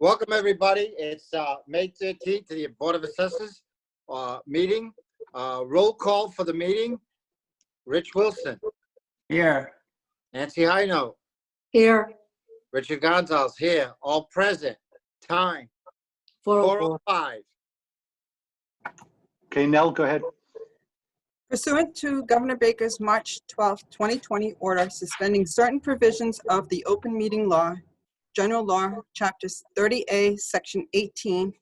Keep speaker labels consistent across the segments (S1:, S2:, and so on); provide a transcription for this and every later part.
S1: Welcome, everybody. It's May 13th to the Board of Assessors meeting. Roll call for the meeting. Rich Wilson.
S2: Here.
S1: Nancy Hino.
S3: Here.
S1: Richard Gonzalez here. All present. Time 4:05.
S4: Okay, Nell, go ahead.
S5: Pursuant to Governor Baker's March 12, 2020 order suspending certain provisions of the open meeting law, General Law, Chapter 30A, Section 18,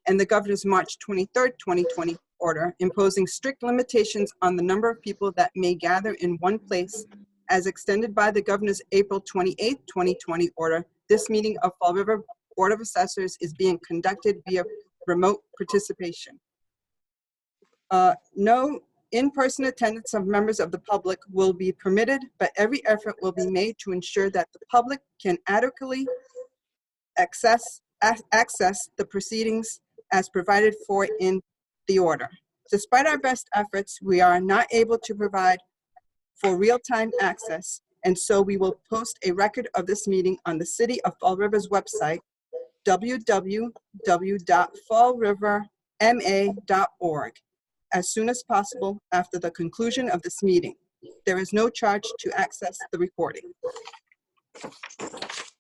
S5: and the Governor's March 23, 2020 order imposing strict limitations on the number of people that may gather in one place, as extended by the Governor's April 28, 2020 order, this meeting of Fall River Board of Assessors is being conducted via remote participation. No in-person attendance of members of the public will be permitted, but every effort will be made to ensure that the public can adequately access the proceedings as provided for in the order. Despite our best efforts, we are not able to provide for real-time access, and so we will post a record of this meeting on the City of Fall River's website, www.fallriverma.org, as soon as possible after the conclusion of this meeting. There is no charge to access the recording.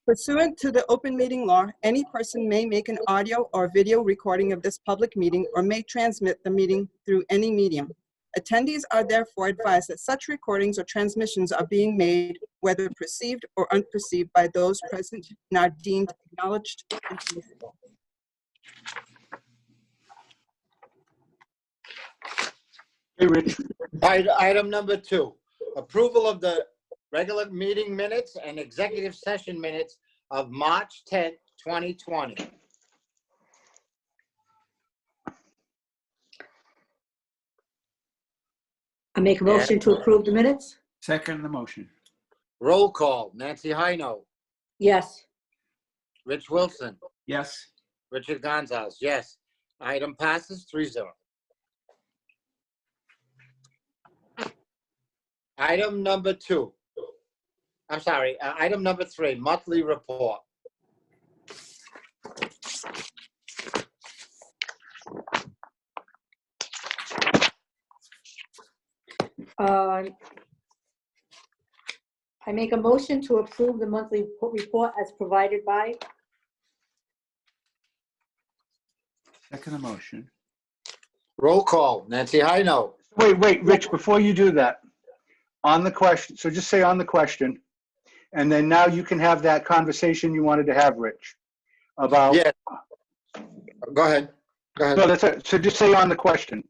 S5: Pursuant to the open meeting law, any person may make an audio or video recording of this public meeting or may transmit the meeting through any medium. Attendees are therefore advised that such recordings or transmissions are being made, whether perceived or unperceived, by those present and are deemed acknowledged and permissible.
S4: Hey, Rich.
S1: Item number 2, approval of the regular meeting minutes and executive session minutes of March 10th, 2020.
S3: I make a motion to approve the minutes?
S2: Second the motion.
S1: Roll call. Nancy Hino.
S3: Yes.
S1: Rich Wilson.
S2: Yes.
S1: Richard Gonzalez. Yes. Item passes 3-0. Item number 2. I'm sorry. Item number 3, monthly report.
S3: I make a motion to approve the monthly report as provided by.
S2: Second the motion.
S1: Roll call. Nancy Hino.
S4: Wait, Rich, before you do that, on the question, so just say on the question, and then now you can have that conversation you wanted to have, Rich, about.
S1: Yeah. Go ahead.
S4: No, that's it. So just say on the question.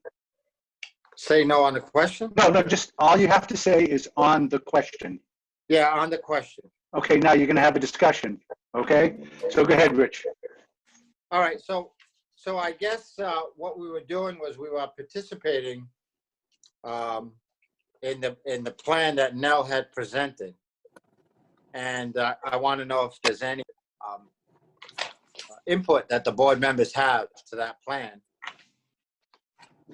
S1: Say no on the question?
S4: No, just all you have to say is on the question.
S1: Yeah, on the question.
S4: Okay, now you're going to have a discussion. Okay, so go ahead, Rich.
S1: All right. So I guess what we were doing was we were participating in the plan that Nell had presented, and I want to know if there's any input that the board members have to that plan,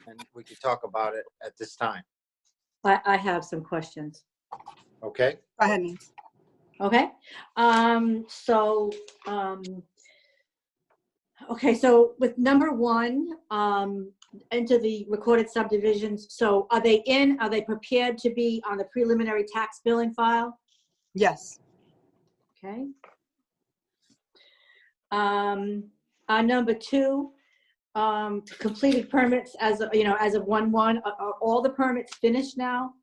S1: and we could talk about it at this time.
S3: I have some questions.
S1: Okay.
S5: Go ahead, Nancy.
S3: Okay. So with number 1, into the recorded subdivisions. So are they prepared to be on the preliminary tax billing file?
S5: Yes.
S3: Okay. Number 2, completed permits as of 1/1. Are all the permits finished now?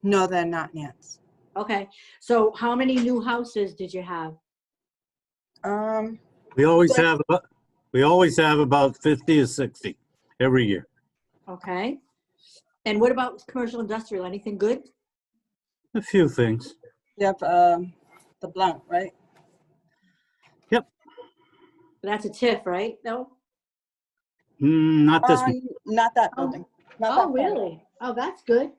S5: No, they're not yet.
S3: Okay. So how many new houses did you have?
S6: We always have about 50 or 60 every year.
S3: Okay. And what about commercial industrial? Anything good?
S6: A few things.
S5: Yep, the blunt, right?
S6: Yep.
S3: That's a TIF, right? No?
S6: Not this one.
S5: Not that building. Not that
S3: Oh, really? Oh, that's good.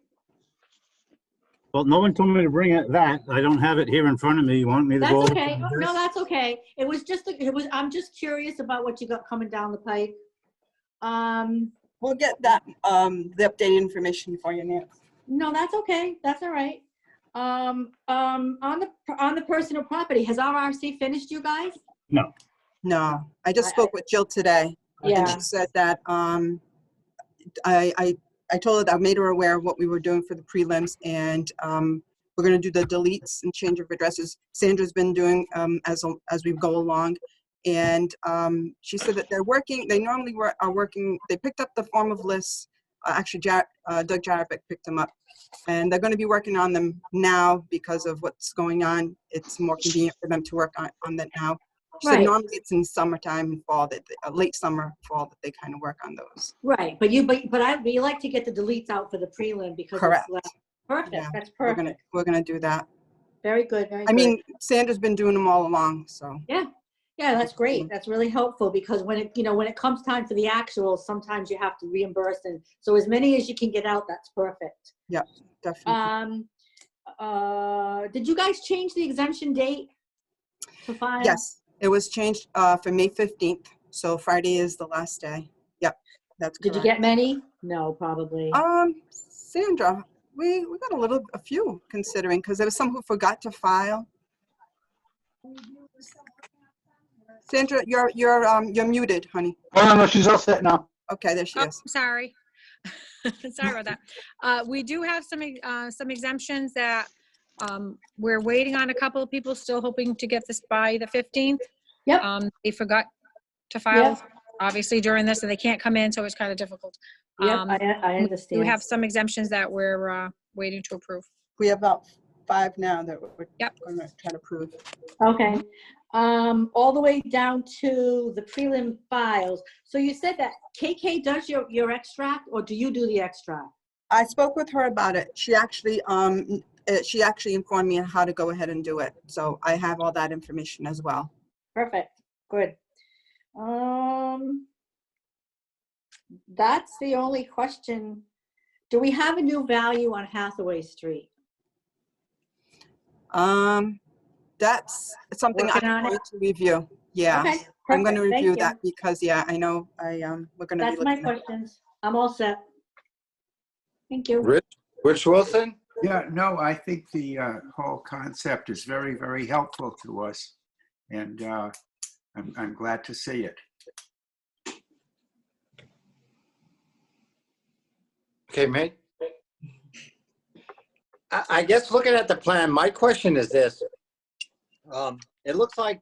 S6: Well, no one told me to bring that. I don't have it here in front of me. You want me to
S3: That's
S6: go over
S3: okay.
S6: this?
S3: No, that's okay. It was just, I'm just curious about what you got coming down the pipe.
S5: We'll get that, the updated information for you, Nancy.
S3: No, that's okay. That's all right. On the personal property, has RRC finished, you guys?
S6: No.
S5: No, I just spoke with Jill today. And
S3: Yeah,
S5: she said that, I told her that I made her aware of what we were doing for the prelims, and we're gonna do the deletes and change of addresses. Sandra's been doing as we go along. And she said that they're working, they normally are working, they picked up the form of lists. Actually, Doug Jarabek picked them up. And they're gonna be working on them now because of what's going on. It's more convenient for them to work on that now. She said
S3: Right.
S5: normally it's in summertime and fall, that late summer, fall, that they kind of work on those.
S3: right. But we like to get the deletes out for the prelim because
S5: Correct.
S3: it's less. Perfect.
S5: Yeah,
S3: That's
S5: We're
S3: perfect.
S5: gonna do that.
S3: Very good. Very
S5: I
S3: good.
S5: mean, Sandra's been doing them all along, so.
S3: Yeah, that's great. That's really helpful because when it comes time for the actuals, sometimes you have to reimburse, and so as many as you can get out, that's perfect.
S5: Yeah, definitely.
S3: Did you guys change the exemption date to file?
S5: Yes, it was changed for May 15th, so Friday is the last day. Yep, that's
S3: Did you
S5: correct.
S3: get many? No, probably.
S5: Sandra, we got a few considering, because there was some who forgot to file. Sandra, you're muted, honey.
S4: Oh, no, she's all set now.
S5: Okay, there she
S7: Oh,
S5: is.
S7: sorry. Sorry about that. We do have some exemptions that we're waiting on. A couple of people still hoping to get this by the 15th.
S3: Yep.
S7: They forgot to file, obviously, during this, and they can't come in, so it's kind of difficult.
S3: Yep, I
S7: We
S3: understand.
S7: have some exemptions that we're waiting to approve.
S5: We have about 5 now that we're
S7: Yep.
S5: going to try to prove.
S3: Okay. All the way down to the prelim files. So you said that KK does your extract, or do you do the extract?
S5: I spoke with her about it. She actually informed me on how to go ahead and do it. So I have all that information as well.
S3: Perfect. Good. That's the only question. Do we have a new value on Hathaway Street?
S5: That's something
S3: Working
S5: I'm
S3: on
S5: going to review. Yeah,
S3: Okay,
S5: I'm going to
S3: perfect. Thank
S5: review
S3: you.
S5: that because, yeah, I know we're going to be
S3: That's my
S5: looking at.
S3: questions. I'm all set. Thank you.
S1: Rich Wilson?
S2: Yeah, no, I think the whole concept is very, very helpful to us. And I'm glad to see it.
S1: Okay, mate. I guess looking at the plan, my question is this. It looks like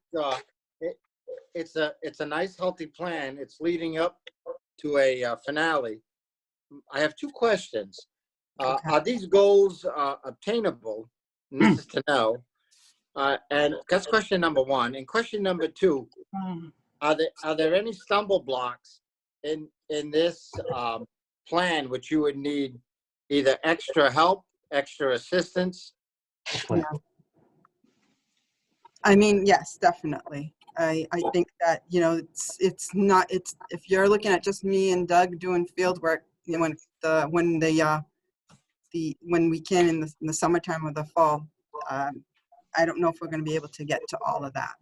S1: it's a nice, healthy plan. It's leading up to a finale. I have 2 questions.
S5: Okay.
S1: Are these goals obtainable? And this is to know. And that's question number 1. And question number 2, are there any stumble blocks in this plan which you would need either extra help, extra assistance?
S5: Yeah. I mean, yes, definitely. I think that, it's not, if you're looking at just me and Doug doing field work, when we can in the summertime or the fall, I don't know if we're going to be able to get to all of that.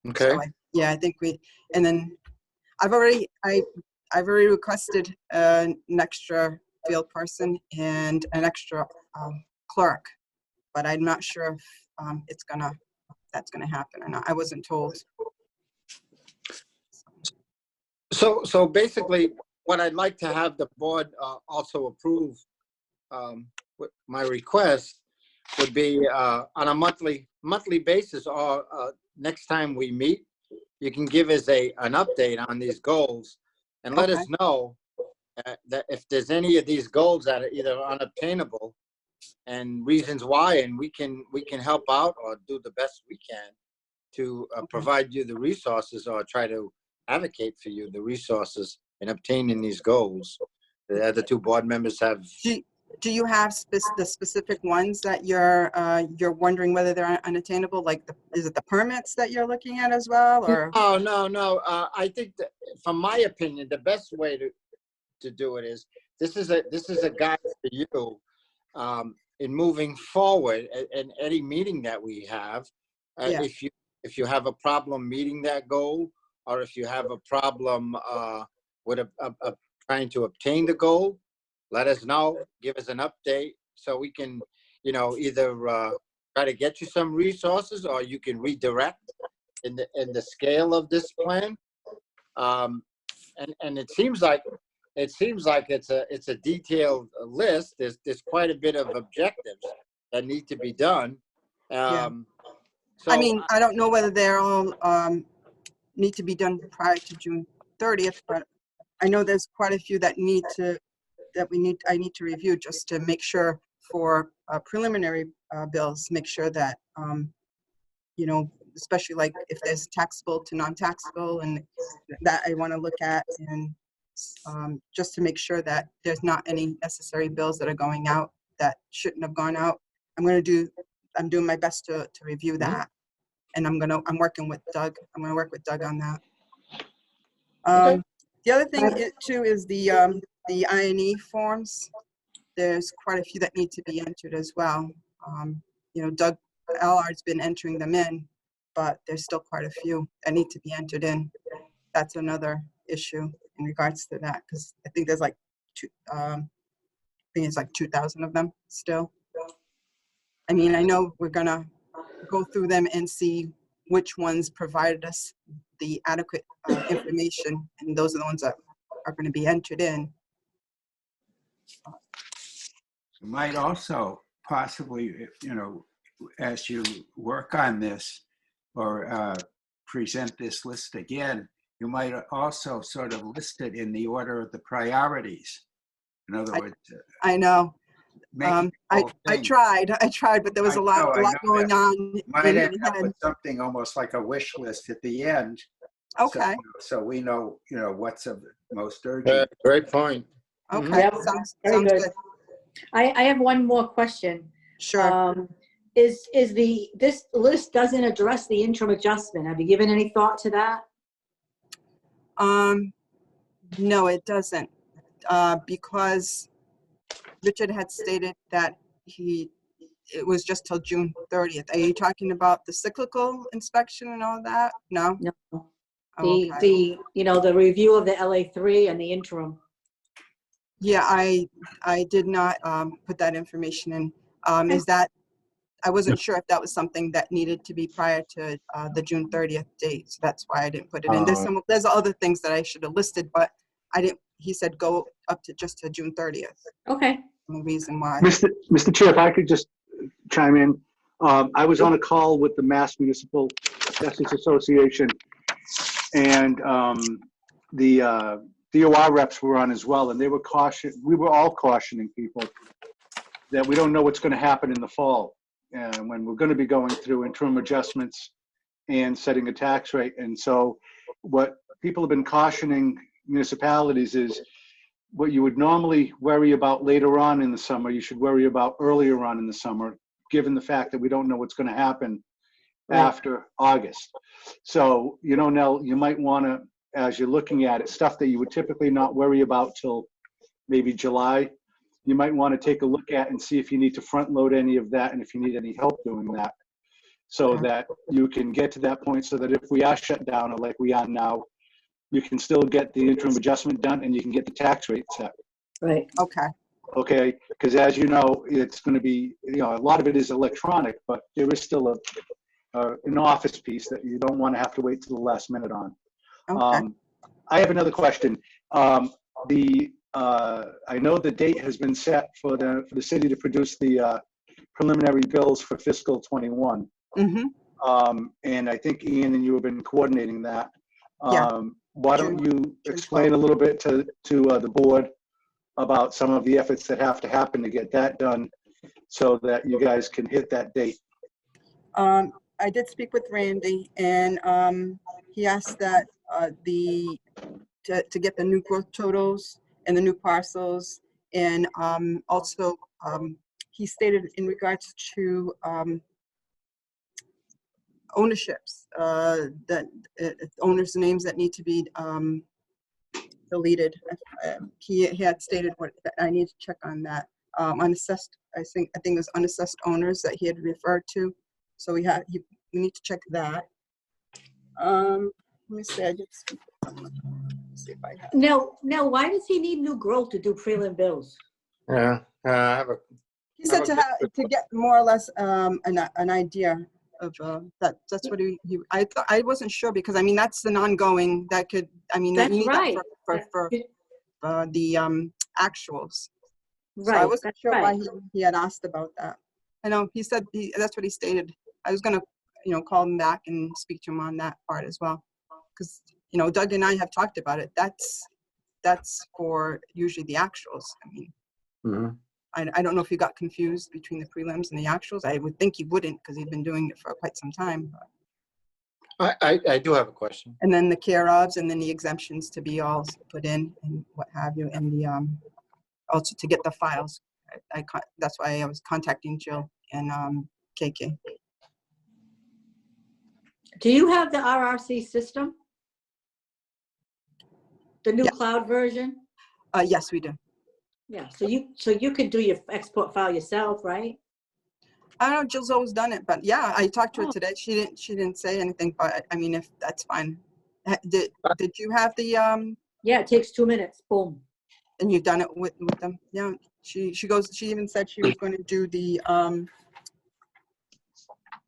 S1: Okay.
S5: So I think and then I've already requested an extra field person and an extra clerk, but I'm not sure if that's gonna happen or not. I wasn't told.
S1: So basically, what I'd like to have the board also approve, with my request would be on a monthly basis, or next time we meet, you can give us an update on these goals and let us know that if there's any of these goals that are either unobtainable and reasons why, and we can help out or do the best we can to provide you the resources or try to advocate for you the resources in obtaining these goals. The other 2 board members have.
S5: Do you have the specific ones that you're wondering whether they're unattainable? Like, is it the permits that you're looking at as well, or?
S1: Oh, no. I think that, from my opinion, the best way to do it is this is a guide for you in moving forward in any meeting that we have.
S5: Yeah.
S1: If you have a problem meeting that goal, or if you have a problem with trying to obtain the goal, let us know, give us an update so we can, either try to get you some resources, or you can redirect in the scale of this plan. And it seems like it's a detailed list. There's quite a bit of objectives that need to be done. So
S5: I mean, I don't know whether they're all need to be done prior to June 30th, but I know there's quite a few that I need to review just to make sure for preliminary bills, make sure that, you know, especially like if there's taxable to non-taxable, and that I want to look at, and just to make sure that there's not any necessary bills that are going out that shouldn't have gone out. I'm doing my best to review that, and I'm working with Doug. I'm going to work with Doug on that.
S1: Okay.
S5: The other thing too is the I&E forms. There's quite a few that need to be entered as well. You know, Doug Allard's been entering them in, but there's still quite a few that need to be entered in. That's another issue in regards to that, because I think there's like 2,000 of them still. I mean, I know we're gonna go through them and see which ones provided us the adequate information, and those are the ones that are going to be entered in.
S2: You might also possibly, you know, as you work on this or present this list again, you might also sort of list it in the order of the priorities. In other words,
S5: I know.
S2: make it the whole
S5: I
S2: thing.
S5: tried, but there was a lot going on.
S2: Might
S5: in
S2: end
S5: my
S2: up
S5: head.
S2: with something almost like a wish list at the end.
S5: Okay.
S2: So we know, you know, what's of most urgent.
S1: great point.
S5: Okay.
S3: Yep.
S5: Sounds
S3: Very good.
S5: good.
S3: I have one more question.
S5: Sure.
S3: This list doesn't address the interim adjustment. Have you given any thought to that?
S5: No, it doesn't, because Richard had stated that it was just till June 30th. Are you talking about the cyclical inspection and all that? No?
S3: No.
S5: Oh, okay.
S3: The review of the LA3 and the interim.
S5: Yeah, I did not put that information in. I wasn't sure if that was something that needed to be prior to the June 30th date, so that's why I didn't put it in. There's other things that I should have listed, but I didn't. He said go up to just to June 30th.
S3: Okay.
S5: No reason why.
S4: Mr. Chair, if I could just chime in. I was on a call with the Mass Municipal Assessors Association, and the DOR reps were on as well, and they were we were all cautioning people that we don't know what's going to happen in the fall, when we're going to be going through interim adjustments and setting a tax rate. And so what people have been cautioning municipalities is what you would normally worry about later on in the summer, you should worry about earlier on in the summer, given the fact that we don't know what's going to happen after August. So, you know, Nell, you might want to, as you're looking at it, stuff that you would typically not worry about till maybe July, you might want to take a look at and see if you need to front load any of that and if you need any help doing that, so that you can get to that point, so that if we are shut down or like we are now, you can still get the interim adjustment done and you can get the tax rate set.
S3: Right.
S5: Okay.
S4: Okay, because as you know, it's going to be, you know, a lot of it is electronic, but there is still an office piece that you don't want to have to wait till the last minute on.
S5: Okay.
S4: I have another question. I know the date has been set for the city to produce the preliminary bills for fiscal 21.
S5: Mm-hmm.
S4: And I think Ian and you have been coordinating that.
S5: Yeah.
S4: Why don't you explain a little bit to the board about some of the efforts that have to happen to get that done, so that you guys can hit that date?
S5: I did speak with Randy, and he asked that to get the new growth totals and the new parcels, and also he stated in regards to ownerships, that owners' names that need to be deleted. He had stated what I need to check on that. Unassessed, I think it was unassessed owners that he had referred to. So we need to check that. Let me see. See if I have.
S3: Now, why does he need new growth to do prelim bills?
S1: Yeah.
S5: He said to get more or less an idea of, that's what I thought, I wasn't sure because, I mean, that's an ongoing, that could, I mean, you
S3: That's
S5: need
S3: right.
S5: that for the actuals. So I
S3: Right,
S5: wasn't
S3: that's
S5: sure why
S3: right.
S5: he had asked about that. I know he said, that's what he stated. I was gonna, call him back and speak to him on that part as well. Because, Doug and I have talked about it. That's for usually the actuals. I mean,
S1: Mhm.
S5: I don't know if he got confused between the prelims and the actuals. I would think he wouldn't because he'd been doing it for quite some time.
S1: I do have a question.
S5: And then the care ofs and then the exemptions to be all put in and what have you. And the also to get the files. That's why I was contacting Jill and KK.
S3: Do you have the RRC system? The new
S5: Yes.
S3: cloud version?
S5: Yes, we do.
S3: Yeah, so you could do your export file yourself, right?
S5: I don't know, Jill's always done it, but yeah, I talked to her
S3: Oh.
S5: today. She didn't say anything, but I mean, if that's fine. Did you have the
S3: Yeah, it takes 2 minutes, boom.
S5: and you've done it with them? Yeah. She even said she was going to do the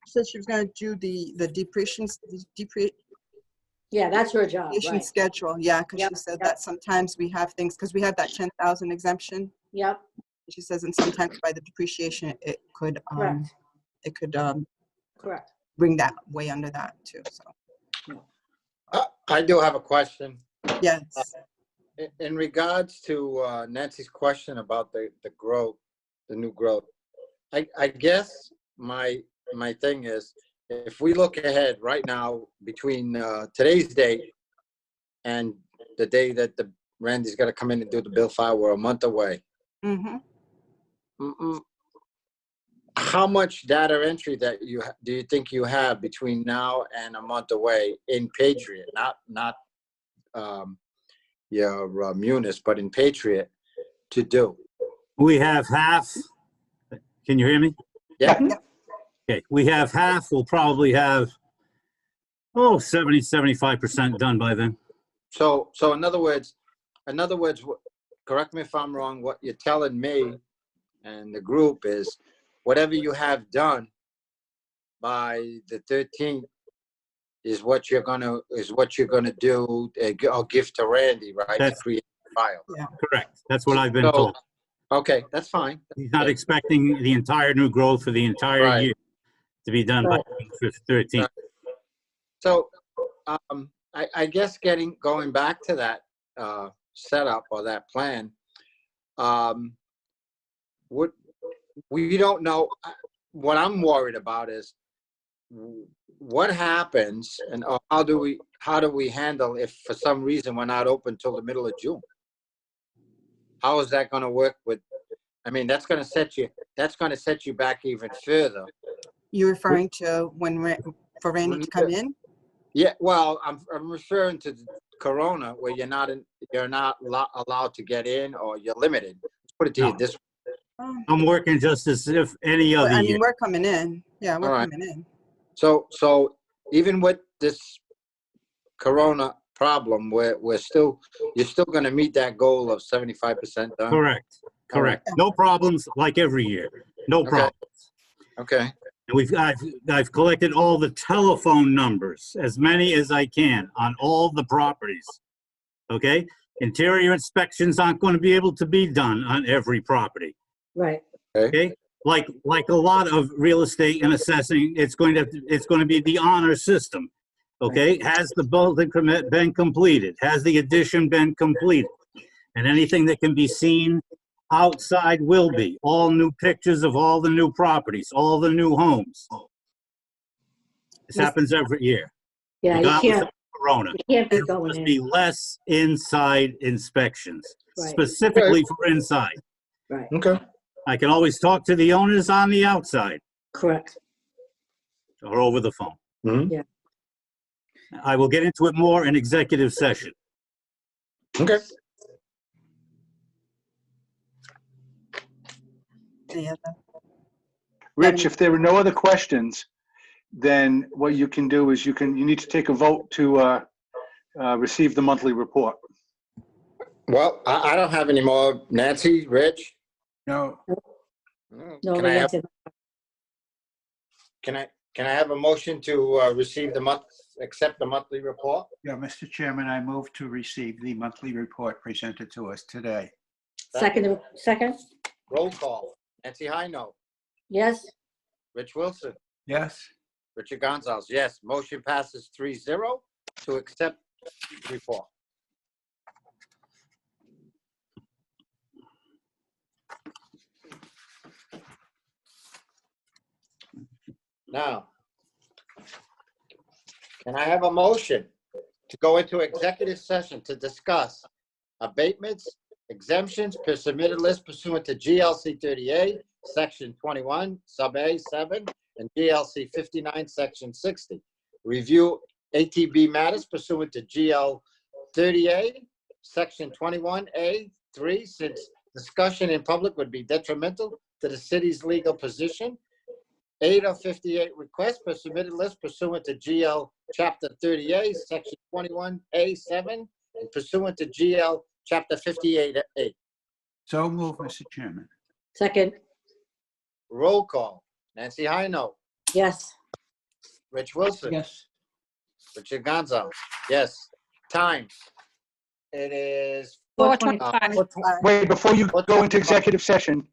S5: said she was going to do the depreciation
S3: Yeah, that's her job, right?
S5: schedule. Yeah, because
S3: Yep,
S5: she said
S3: yep.
S5: that sometimes we have things because we have that 10,000 exemption.
S3: Yep,
S5: She says, and sometimes by the depreciation, it could
S3: correct, correct.
S5: bring that way under that too. So
S1: I do have a question.
S5: yes,
S1: In regards to Nancy's question about the growth, the new growth, I guess my thing is, if we look ahead right now between today's date and the day that Randy's got to come in and do the bill file, we're a month away.
S5: mm-hmm.
S1: How much data entry do you think you have between now and a month away in Patriot, not your Munis, but in Patriot to do?
S6: We have half. Can you hear me?
S1: Yeah.
S6: Okay, we have half. We'll probably have, 75% done by then.
S1: So in other words, correct me if I'm wrong, what you're telling me and the group is whatever you have done by the 13th is what you're gonna do or give to Randy, right? To
S6: That's
S1: create a file.
S5: Yeah.
S6: correct. That's what I've been
S1: So-
S6: told.
S1: Okay, that's fine.
S6: He's not expecting the entire new growth for the entire
S1: Right.
S6: year to be done by June 13th.
S1: So I guess going back to that setup or that plan, we don't know. What I'm worried about is what happens and how do we handle if for some reason we're not open till the middle of June? How is that going to work I mean, that's going to set you back even further.
S5: You referring to for Randy to come in?
S1: Yeah, well, I'm referring to the Corona where you're not allowed to get in or you're limited. Let's put it to you
S6: No.
S1: this way.
S6: I'm working just as if any other
S5: I
S6: year.
S5: mean, we're coming in. Yeah, we're
S1: All right.
S5: coming in.
S1: So even with this Corona problem, you're still going to meet that goal of 75% done.
S6: Correct. No problems like every year. No
S1: Okay.
S6: problems.
S1: Okay.
S6: And I've collected all the telephone numbers, as many as I can, on all the properties. Okay? Interior inspections aren't going to be able to be done on every property.
S3: Right.
S6: Okay? Like a lot of real estate and assessing, it's going to be the honor system. Okay? Has the building permit been completed? Has the addition been completed? And anything that can be seen outside will be. All new pictures of all the new properties, all the new homes. This happens every year.
S3: Yeah, you
S6: Regardless
S3: can't,
S6: of Corona.
S3: you can't be
S6: There'll
S3: going
S6: just
S3: in.
S6: be less inside inspections,
S3: Right.
S6: specifically for inside.
S3: Right,
S1: Okay.
S6: I can always talk to the owners on the outside
S3: correct.
S6: or over the phone.
S1: Mhm.
S3: Yeah.
S6: I will get into it more in executive session.
S1: Okay.
S5: Yeah.
S4: Rich, if there are no other questions, then what you can do is you need to take a vote to receive the monthly report.
S1: Well, I don't have any more. Nancy, Rich?
S2: No,
S3: No,
S1: Can
S3: we
S1: I
S3: have
S1: have,
S3: to,
S1: can I, Can I have a motion to accept the monthly report?
S2: Yeah, Mr. Chairman, I move to receive the monthly report presented to us today.
S3: Second,
S1: Roll call. Nancy Hino,
S3: yes?
S1: Rich Wilson,
S2: Yes?
S1: Richard Gonzalez, yes. Motion passes 3-0 to accept the report. Now, can I have a motion to go into executive session to discuss abatements, exemptions per submitted list pursuant to GLC 30A, Section 21, Sub A 7, and GLC 59, Section 60. Review ATB matters pursuant to GL 30A, Section 21A 3, since discussion in public would be detrimental to the city's legal position. 8 of 58 requests per submitted list pursuant to GL Chapter 30A, Section 21A 7, and pursuant to GL Chapter 58A.
S2: So move, Mr. Chairman.
S3: Second,
S1: Roll call. Nancy Hino,
S3: yes.
S1: Rich Wilson,
S2: Yes.
S1: Richard Gonzalez, yes. Time. It is
S7: 4:25.
S4: Wait, before you go into executive session,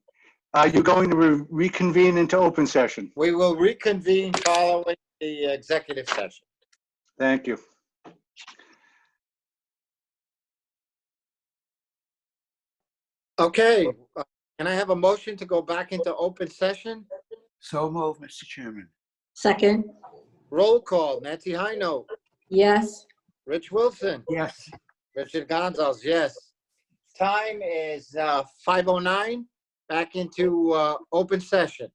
S4: are you going to reconvene into open session?
S1: we will reconvene following the executive session.
S4: Thank you.
S1: Okay, can I have a motion to go back into open session?
S2: So move, Mr. Chairman.
S3: Second,
S1: Roll call. Nancy Hino,
S3: yes.
S1: Rich Wilson,
S2: Yes.
S1: Richard Gonzalez, yes. Time is 5:09. Back into open session.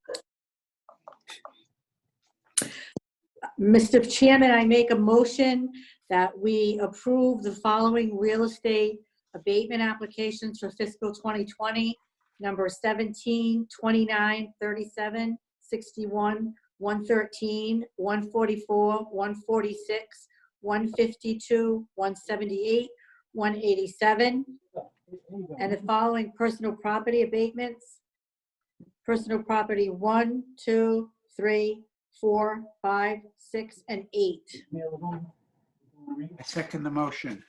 S3: Mr. Chairman, I make a motion that we approve the following real estate abatement applications for fiscal 2020, number 17, 29, 37, 61, 113, 144, 146, 152, 178, 187, and the following personal property abatements. Personal property 1, 2, 3, 4, 5, 6, and 8.
S2: I second the motion.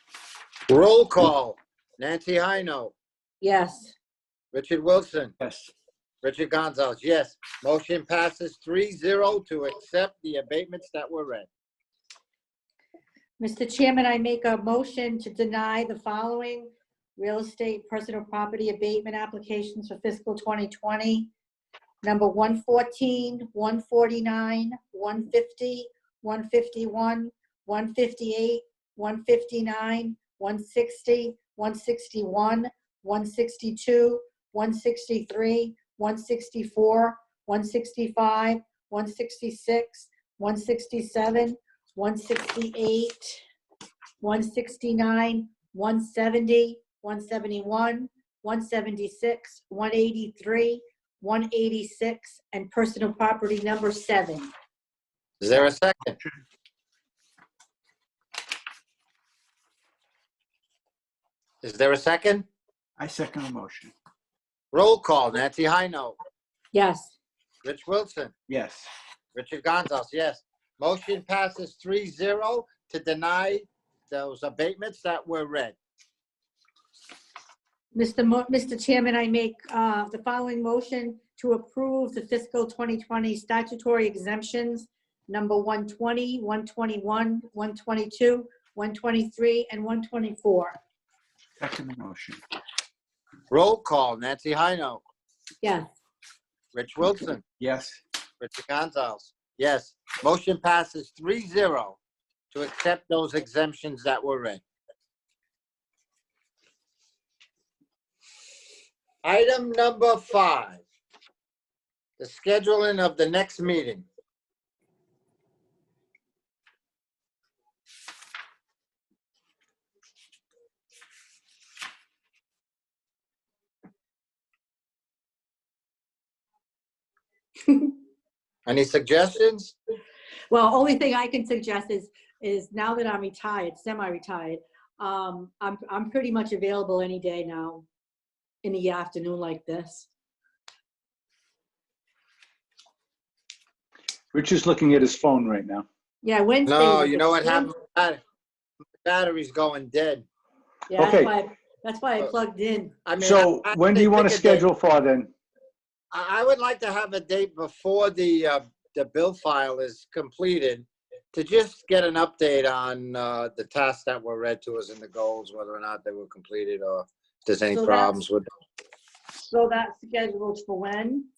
S1: Roll call. Nancy Hino,
S3: Yes.
S1: Richard Wilson,
S2: Yes.
S1: Richard Gonzalez, yes. Motion passes 3-0 to accept the abatements that were read.
S3: Mr. Chairman, I make a motion to deny the following real estate personal property abatement applications for fiscal 2020. Number 114, 149, 150, 151, 158, 159, 160, 161, 162, 163, 164, 165, 166, 167, 168, 169, 170, 171, 176, 183, 186, and personal property number 7.
S1: Is there a second? Is there a second?
S2: I second the motion.
S1: Roll call. Nancy Hino,
S3: Yes.
S1: Rich Wilson,
S2: Yes.
S1: Richard Gonzalez, yes. Motion passes 3-0 to deny those abatements that were read.
S3: Mr. Chairman, I make the following motion to approve the fiscal 2020 statutory exemptions, number 120, 121, 122, 123, and 124.
S2: Second the motion.
S1: Roll call. Nancy Hino,
S3: Yes.
S1: Rich Wilson,
S2: Yes.
S1: Richard Gonzalez, yes. Motion passes 3-0 to accept those exemptions that were read. Item number 5, the scheduling of the next meeting. Any suggestions?
S3: Well, only thing I can suggest is now that I'm retired, semi-retired, I'm pretty much available any day now in the afternoon like this.
S4: Rich is looking at his phone right now.
S3: Yeah, Wednesday.
S1: No,
S3: was
S1: you
S3: the
S1: know what
S3: 10th.
S1: happened? My battery's going dead.
S3: Yeah,
S4: Okay.
S3: that's why I plugged in.
S1: I mean,
S4: So
S1: I-
S4: when do you want to
S1: pick a date.
S4: schedule for then?
S1: I would like to have a date before the bill file is completed to just get an update on the tasks that were read to us in the goals, whether or not they were completed or if there's any
S3: So
S1: problems with.
S3: So that's scheduled for when?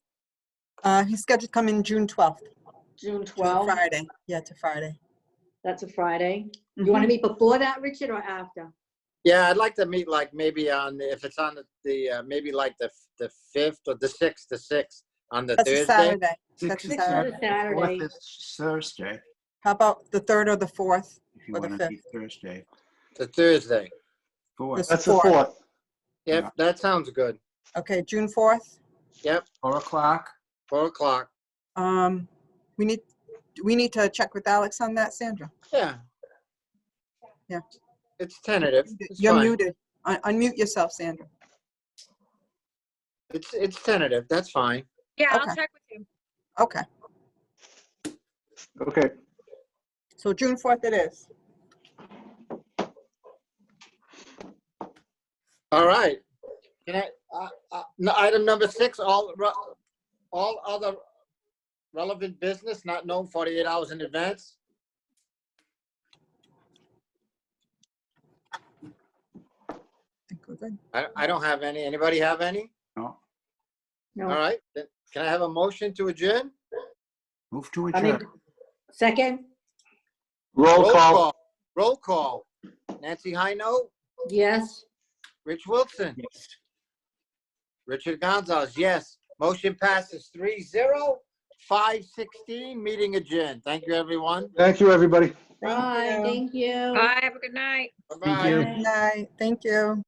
S5: He's scheduled to come in June 12th,
S3: June
S5: to
S3: 12th?
S5: Friday. Yeah, to Friday.
S3: That's a Friday. You want to meet before that, Richard, or after?
S1: Yeah, I'd like to meet like maybe on, if it's on the maybe like the 5th or the 6th on the
S5: That's a
S1: Thursday.
S5: Saturday. That's a
S3: Sixth
S5: Saturday.
S3: is a Saturday.
S2: Fourth is Thursday,
S5: How about the 3rd or the 4th?
S2: if you
S5: Or the
S2: want to
S5: 5th.
S2: be Thursday.
S1: The Thursday.
S2: Fourth,
S4: That's the
S5: Fourth.
S4: 4th.
S1: Yep,
S2: Yeah.
S1: that sounds good.
S5: Okay, June 4th.
S1: Yep,
S2: 4 o'clock.
S1: 4 o'clock.
S5: We need to check with Alex on that, Sandra.
S1: Yeah.
S5: Yeah.
S1: It's tentative. It's
S5: You're
S1: fine.
S5: muted. Unmute yourself, Sandra.
S1: It's tentative. That's fine.
S7: Yeah, I'll
S5: Okay.
S7: check with you.
S5: Okay,
S4: Okay.
S5: so June 4th it is.
S1: All right. Can item number 6, all other relevant business not known 48 hours in advance.
S5: I think we're good.
S1: I don't have any. Anybody have any?
S2: No,
S3: No.
S1: All right. Then can I have a motion to adjourn?
S2: move to
S3: I mean,
S2: adjourn.
S3: second?
S4: Roll call.
S1: Roll call. Nancy Hino,
S3: Yes.
S1: Rich Wilson,
S2: Yes.
S1: Richard Gonzalez, yes. Motion passes 3-0, 5:16, meeting adjourned. Thank you, everyone.
S4: Thank you, everybody.
S3: Bye, thank you.
S7: Bye, have a good night.
S1: Bye-bye.
S6: you.
S5: Good night. Thank you.